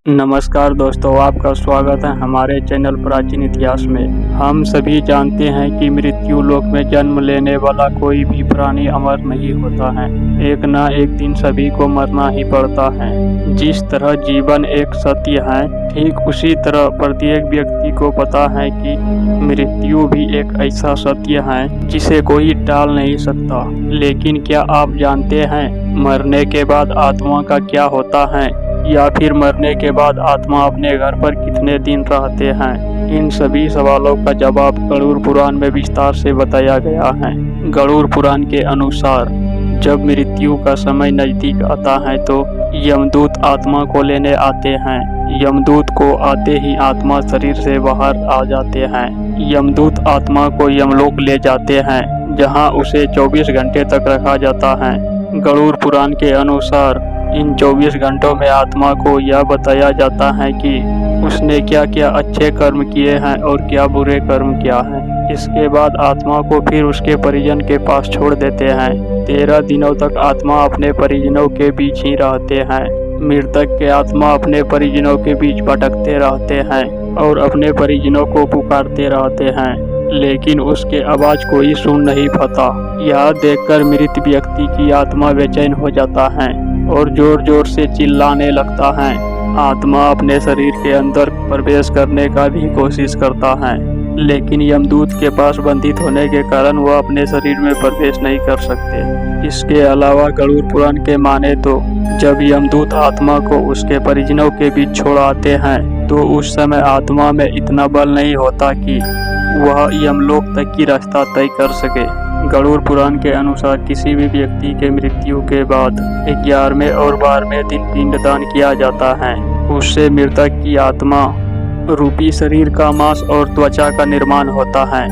नमस्कार दोस्तों, आपका स्वागत है हमारे चैनल प्राचीन इतिहास में। हम सभी जानते हैं कि मृत्यु लोक में जन्म लेने वाला कोई भी प्राणी अमर नहीं होता है। एक ना एक दिन सभी को मरना ही पड़ता है। जिस तरह जीवन एक सत्य है, ठीक उसी तरह प्रत्येक व्यक्ति को पता है कि मृत्यु भी एक ऐसा सत्य है जिसे कोई टाल नहीं सकता। लेकिन क्या आप जानते हैं मरने के बाद आत्मा का क्या होता है, या फिर मरने के बाद आत्मा अपने घर पर कितने दिन रहते हैं? इन सभी सवालों का जवाब गरुड़ पुराण में विस्तार से बताया गया है। गरुड़ पुराण के अनुसार जब मृत्यु का समय नजदीक आता है तो यमदूत आत्मा को लेने आते हैं। यमदूत को आते ही आत्मा शरीर से बाहर आ जाते हैं। यमदूत आत्मा को यमलोक ले जाते हैं, जहां उसे 24 घंटे तक रखा जाता है। गरुड़ पुराण के अनुसार इन 24 घंटों में आत्मा को यह बताया जाता है कि उसने क्या क्या अच्छे कर्म किए हैं और क्या बुरे कर्म किया है। इसके बाद आत्मा को फिर उसके परिजन के पास छोड़ देते हैं। 13 दिनों तक आत्मा अपने परिजनों के बीच ही रहते हैं। मृतक के आत्मा अपने परिजनों के बीच भटकते रहते हैं और अपने परिजनों को पुकारते रहते हैं, लेकिन उसके आवाज कोई सुन नहीं पाता। यह देखकर मृत व्यक्ति की आत्मा बेचैन हो जाता है और जोर जोर से चिल्लाने लगता है। आत्मा अपने शरीर के अंदर प्रवेश करने का भी कोशिश करता है, लेकिन यमदूत के पास बंधित होने के कारण वह अपने शरीर में प्रवेश नहीं कर सकते। इसके अलावा गरुड़ पुराण के माने तो जब यमदूत आत्मा को उसके परिजनों के बीच छोड़ आते हैं तो उस समय आत्मा में इतना बल नहीं होता कि वह यमलोक तक की रास्ता तय कर सके। गरुड़ पुराण के अनुसार किसी भी व्यक्ति के मृत्यु के बाद 11वें और 12वें दिन पिंडदान किया जाता है। उससे मृतक की आत्मा रूपी शरीर का मांस और त्वचा का निर्माण होता है,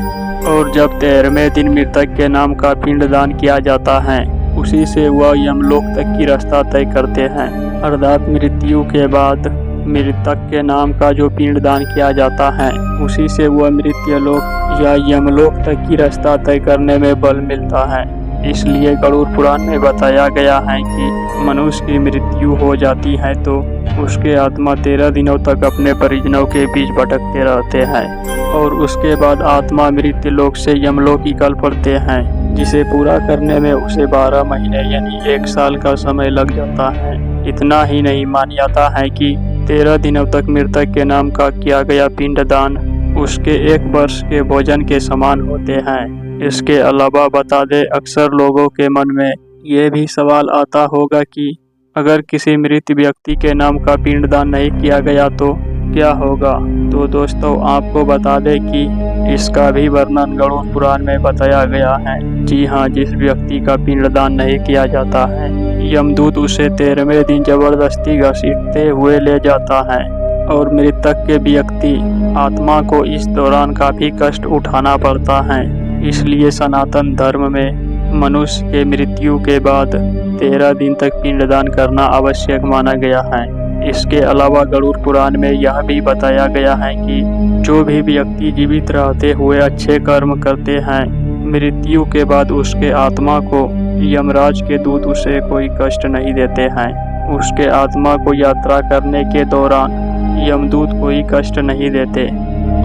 और जब 13वें दिन मृतक के नाम का पिंडदान किया जाता है, उसी से वह यमलोक तक की रास्ता तय करते हैं। अर्थात मृत्यु के बाद मृतक के नाम का जो पिंडदान किया जाता है, उसी से वह मृत्युलोक या यमलोक तक की रास्ता तय करने में बल मिलता है। इसलिए गरुड़ पुराण में बताया गया है कि मनुष्य की मृत्यु हो जाती है तो उसके आत्मा 13 दिनों तक अपने परिजनों के बीच भटकते रहते हैं, और उसके बाद आत्मा मृत्युलोक से यमलोक निकल पड़ते हैं, जिसे पूरा करने में उसे 12 महीने यानी 1 साल का समय लग जाता है। इतना ही नहीं, माना जाता है कि 13 दिनों तक मृतक के नाम का किया गया पिंडदान उसके 1 वर्ष के भोजन के समान होते हैं। इसके अलावा बता दे, अक्सर लोगों के मन में ये भी सवाल आता होगा कि अगर किसी मृत व्यक्ति के नाम का पिंडदान नहीं किया गया तो क्या होगा। तो दोस्तों, आपको बता दें कि इसका भी वर्णन गरुड़ पुराण में बताया गया है। जी हाँ, जिस व्यक्ति का पिंडदान नहीं किया जाता है, यमदूत उसे 13वें दिन जबरदस्ती घसीटते हुए ले जाता है, और मृतक के व्यक्ति आत्मा को इस दौरान काफी कष्ट उठाना पड़ता है। इसलिए सनातन धर्म में मनुष्य के मृत्यु के बाद 13 दिन तक पिंडदान करना आवश्यक माना गया है। इसके अलावा गरुड़ पुराण में यह भी बताया गया है कि जो भी व्यक्ति जीवित रहते हुए अच्छे कर्म करते हैं, मृत्यु के बाद उसके आत्मा को यमराज के दूत उसे कोई कष्ट नहीं देते हैं। उसके आत्मा को यात्रा करने के दौरान यमदूत कोई कष्ट नहीं देते,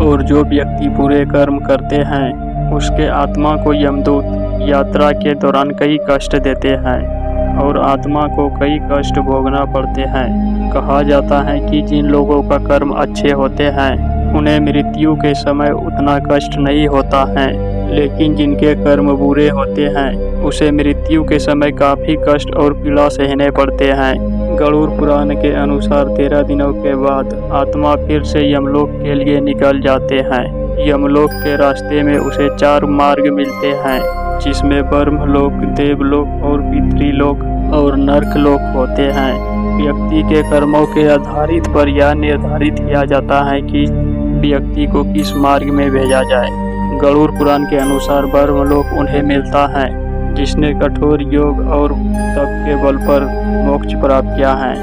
और जो व्यक्ति बुरे कर्म करते हैं उसके आत्मा को यमदूत यात्रा के दौरान कई कष्ट देते हैं और आत्मा को कई कष्ट भोगना पड़ते हैं। कहा जाता है कि जिन लोगों का कर्म अच्छे होते हैं उन्हें मृत्यु के समय उतना कष्ट नहीं होता है, लेकिन जिनके कर्म बुरे होते हैं उसे मृत्यु के समय काफी कष्ट और पीड़ा सहने पड़ते हैं। गरुड़ पुराण के अनुसार 13 दिनों के बाद आत्मा फिर से यमलोक के लिए निकल जाते हैं। यमलोक के रास्ते में उसे 4 मार्ग मिलते हैं, जिसमें ब्रह्मलोक, देवलोक और पितृलोक और नरकलोक होते हैं। व्यक्ति के कर्मों के आधारित पर यह निर्धारित किया जाता है कि व्यक्ति को किस मार्ग में भेजा जाए। गरुड़ पुराण के अनुसार ब्रह्मलोक उन्हें मिलता है जिसने कठोर योग और तप के बल पर मोक्ष प्राप्त किया है।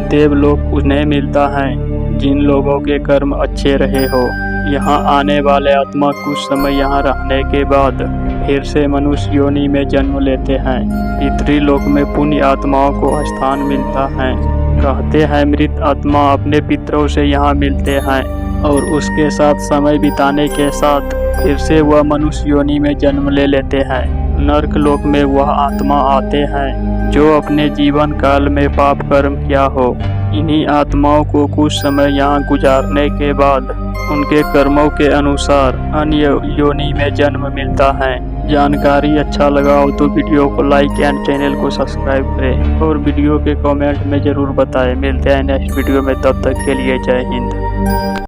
देवलोक उन्हें मिलता है जिन लोगों के कर्म अच्छे रहे हो। यहाँ आने वाले आत्मा कुछ समय यहाँ रहने के बाद फिर से मनुष्य योनि में जन्म लेते हैं। पितृलोक में पुण्य आत्माओं को स्थान मिलता है। कहते हैं मृत आत्मा अपने पितरों से यहाँ मिलते हैं और उसके साथ समय बिताने के साथ फिर से वह मनुष्य योनि में जन्म ले लेते हैं। नर्क लोक में वह आत्मा आते हैं जो अपने जीवन काल में पाप कर्म किया हो। इन्हीं आत्माओं को कुछ समय यहाँ गुजारने के बाद उनके कर्मों के अनुसार अन्य योनि में जन्म मिलता है। जानकारी अच्छा लगा हो तो वीडियो को लाइक एंड चैनल को सब्सक्राइब करें और वीडियो के कमेंट में ज़रूर बताएं। मिलते हैं नेक्स्ट वीडियो में, तब तक के लिए जय हिंद।